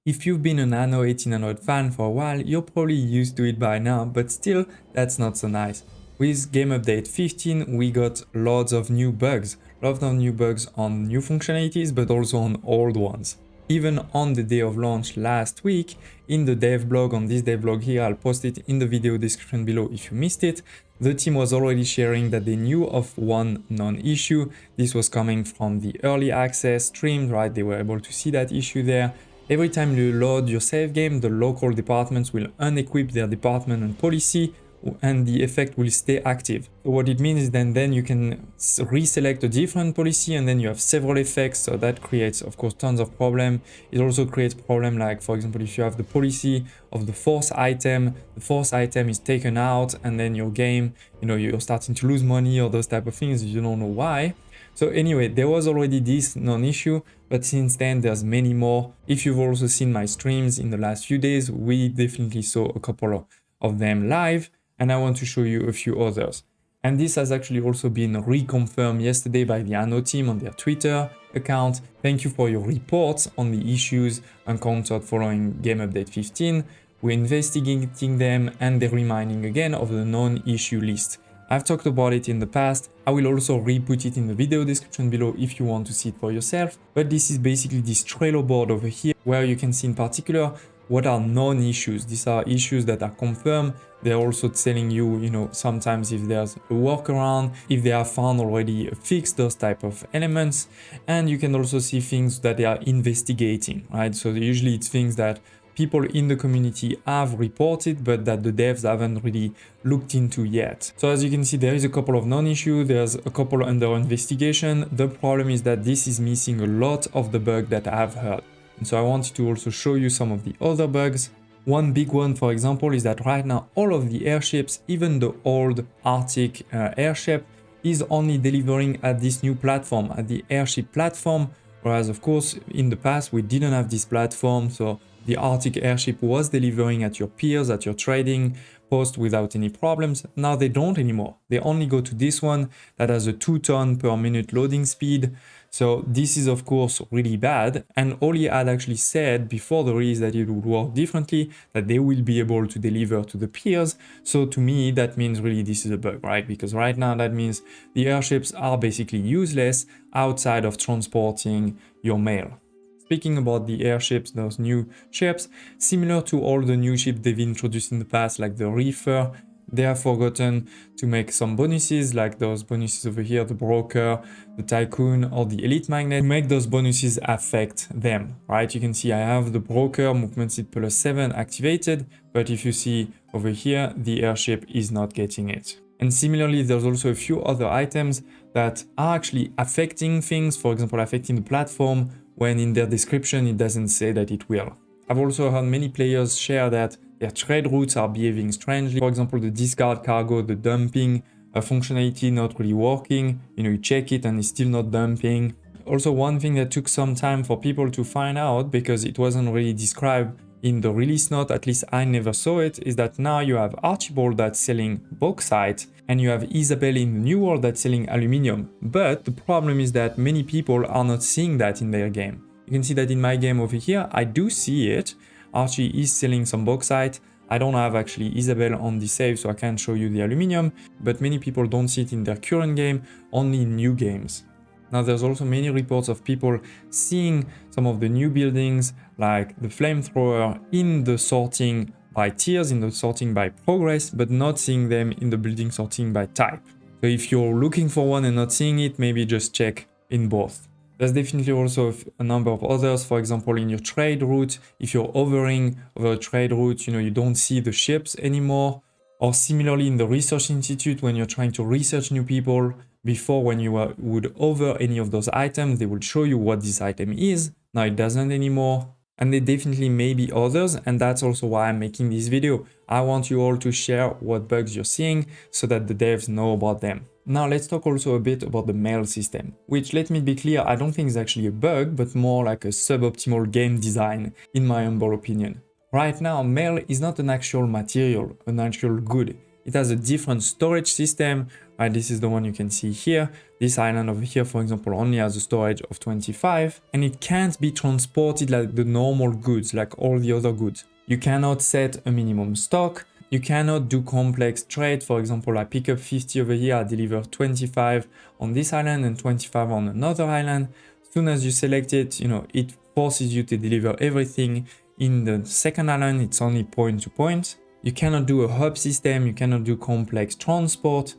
If you've been an Anno 1800 fan for a while, you're probably used to it by now, but still, that's not so nice. With Game Update 15, we got lots of new bugs. Lots of new bugs on new functionalities, but also on old ones. Even on the day of launch last week, in the dev blog, on this dev blog here, I'll post it in the video description below if you missed it, the team was already sharing that they knew of one non-issue. This was coming from the early access streams, right? They were able to see that issue there. Every time you load your save game, the local departments will unequip their department and policy, and the effect will stay active. So what it means is then you can reselect a different policy and then you have several effects, so that creates of course tons of problem. It also creates problem like, for example, if you have the policy of the force item, the force item is taken out and then your game, you're starting to lose money or those type of things, you don't know why. So anyway, there was already this non-issue, but since then there's many more. If you've also seen my streams in the last few days, we definitely saw a couple of them live, and I want to show you a few others. And this has actually also been reconfirmed yesterday by the Anno team on their Twitter account. Thank you for your reports on the issues encountered following Game Update 15. We're investigating them and they're reminding again of the non-issue list. I've talked about it in the past. I will also re-put it in the video description below if you want to see it for yourself. But this is basically this Trello board over here where you can see in particular what are non-issues. These are issues that are confirmed. They're also telling you, sometimes if there's a workaround, if they are found already fixed, those type of elements. And you can also see things that they are investigating, right? So usually it's things that people in the community have reported, but that the devs haven't really looked into yet. So as you can see, there is a couple of non-issue, there's a couple under investigation. The problem is that this is missing a lot of the bug that I've heard. And so I wanted to also show you some of the other bugs. One big one, for example, is that right now all of the airships, even the old Arctic airship, is only delivering at this new platform, at the airship platform. Whereas of course, in the past, we didn't have this platform. So the Arctic airship was delivering at your piers, at your trading post without any problems. Now they don't anymore. They only go to this one that has a 2 ton per minute loading speed. So this is of course really bad. And Oli had actually said before the release that it would work differently, that they will be able to deliver to the piers. So to me, that means really this is a bug, right? Because right now that means the airships are basically useless outside of transporting your mail. Speaking about the airships, those new ships, similar to all the new ships they've introduced in the past, like the Reefer, they have forgotten to make some bonuses, like those bonuses over here, the Broker, the Tycoon, or the Elite Magnet, to make those bonuses affect them, right? You can see I have the Broker, movement speed +7 activated, but if you see over here, the airship is not getting it. And similarly, there's also a few other items that are actually affecting things, for example, affecting the platform, when in their description it doesn't say that it will. I've also heard many players share that their trade routes are behaving strangely. For example, the discard cargo, the dumping functionality not really working. You check it and it's still not dumping. Also, one thing that took some time for people to find out, because it wasn't really described in the release note, at least I never saw it, is that now you have Archibald that's selling bauxite and you have Isabel in the New World that's selling aluminium. But the problem is that many people are not seeing that in their game. You can see that in my game over here, I do see it. Archie is selling some bauxite. I don't have actually Isabel on the save, so I can't show you the aluminium, but many people don't see it in their current game, only in new games. Now there's also many reports of people seeing some of the new buildings, like the flamethrower, in the sorting by tiers, in the sorting by progress, but not seeing them in the building sorting by type. So if you're looking for one and not seeing it, maybe just check in both. There's definitely also a number of others. For example, in your trade route, if you're hovering over a trade route, you don't see the ships anymore. Or similarly in the research institute, when you're trying to research new people, before when you would hover any of those items, they would show you what this item is. Now it doesn't anymore. And there definitely may be others, and that's also why I'm making this video. I want you all to share what bugs you're seeing so that the devs know about them. Now let's talk also a bit about the mail system, which, let me be clear, I don't think is actually a bug, but more like a suboptimal game design, in my humble opinion. Right now, mail is not an actual material, an actual good. It has a different storage system right? This is the one you can see here. This island over here, for example, only has a storage of 25, and it can't be transported like the normal goods, like all the other goods. You cannot set a minimum stock. You cannot do complex trade. For example, I pick up 50 over here, I deliver 25 on this island and 25 on another island. As soon as you select it, it forces you to deliver everything in the second island. It's only point to point. You cannot do a hub system, you cannot do complex transport,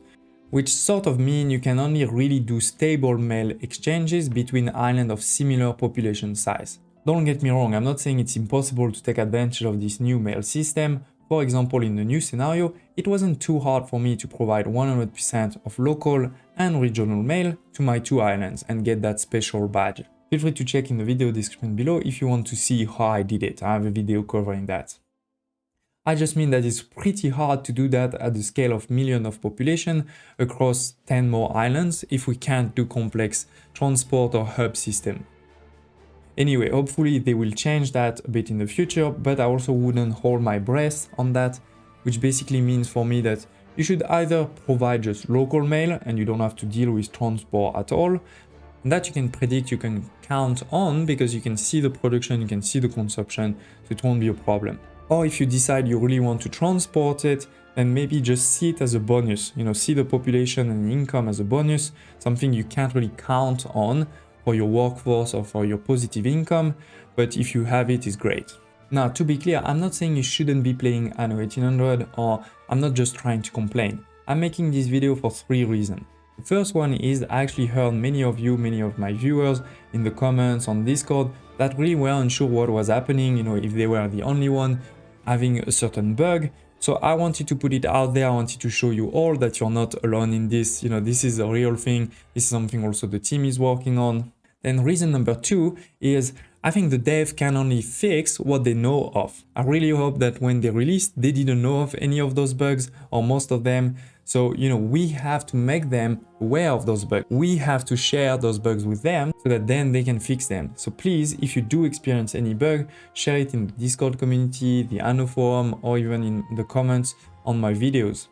which sort of mean you can only really do stable mail exchanges between islands of similar population size. Don't get me wrong, I'm not saying it's impossible to take advantage of this new mail system. For example, in the new scenario, it wasn't too hard for me to provide 100% of local and regional mail to my 2 islands and get that special badge. Feel free to check in the video description below if you want to see how I did it. I have a video covering that. I just mean that it's pretty hard to do that at the scale of millions of population across 10 more islands if we can't do complex transport or hub system. Anyway, hopefully they will change that a bit in the future, but I also wouldn't hold my breath on that, which basically means for me that you should either provide just local mail and you don't have to deal with transport at all, and that you can predict, you can count on because you can see the production, you can see the consumption, so it won't be a problem. Or if you decide you really want to transport it, then maybe just see it as a bonus, see the population and income as a bonus, something you can't really count on for your workforce or for your positive income, but if you have it, it's great. Now, to be clear, I'm not saying you shouldn't be playing Anno 1800, or I'm not just trying to complain. I'm making this video for 3 reasons. The first one is I actually heard many of my viewers in the comments on Discord that really were unsure what was happening, if they were the only one having a certain bug. So I wanted to put it out there. I wanted to show you all that you're not alone in this. This is a real thing. This is something also the team is working on. Then reason number 2 is I think the dev can only fix what they know of. I really hope that when they released, they didn't know of any of those bugs or most of them. So, we have to make them aware of those bugs. We have to share those bugs with them so that then they can fix them. So please, if you do experience any bug, share it in the Discord community, the Anno forum, or even in the comments on my videos.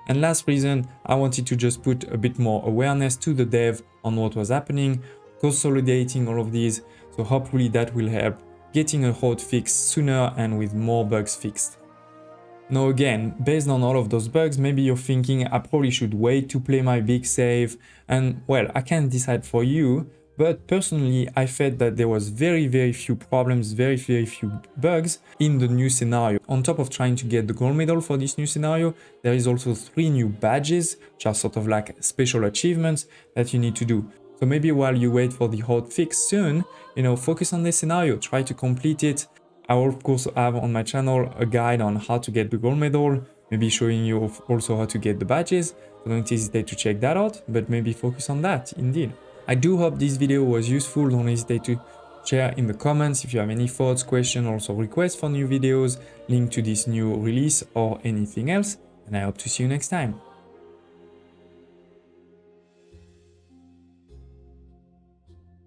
And last reason, I wanted to just put a bit more awareness to the dev on what was happening, consolidating all of these. So hopefully that will help getting a hot fix sooner and with more bugs fixed. Now again, based on all of those bugs, maybe you're thinking I probably should wait to play my big save, and well, I can't decide for you, but personally I felt that there was very few problems, very few bugs in the new scenario. On top of trying to get the gold medal for this new scenario, there is also 3 new badges, which are sort of like special achievements that you need to do. So maybe while you wait for the hot fix soon, focus on this scenario, try to complete it. I will of course have on my channel a guide on how to get the gold medal, maybe showing you also how to get the badges. So don't hesitate to check that out, but maybe focus on that indeed. I do hope this video was useful. Don't hesitate to share in the comments if you have any thoughts, questions, also requests for new videos, link to this new release or anything else. And I hope to see you next time.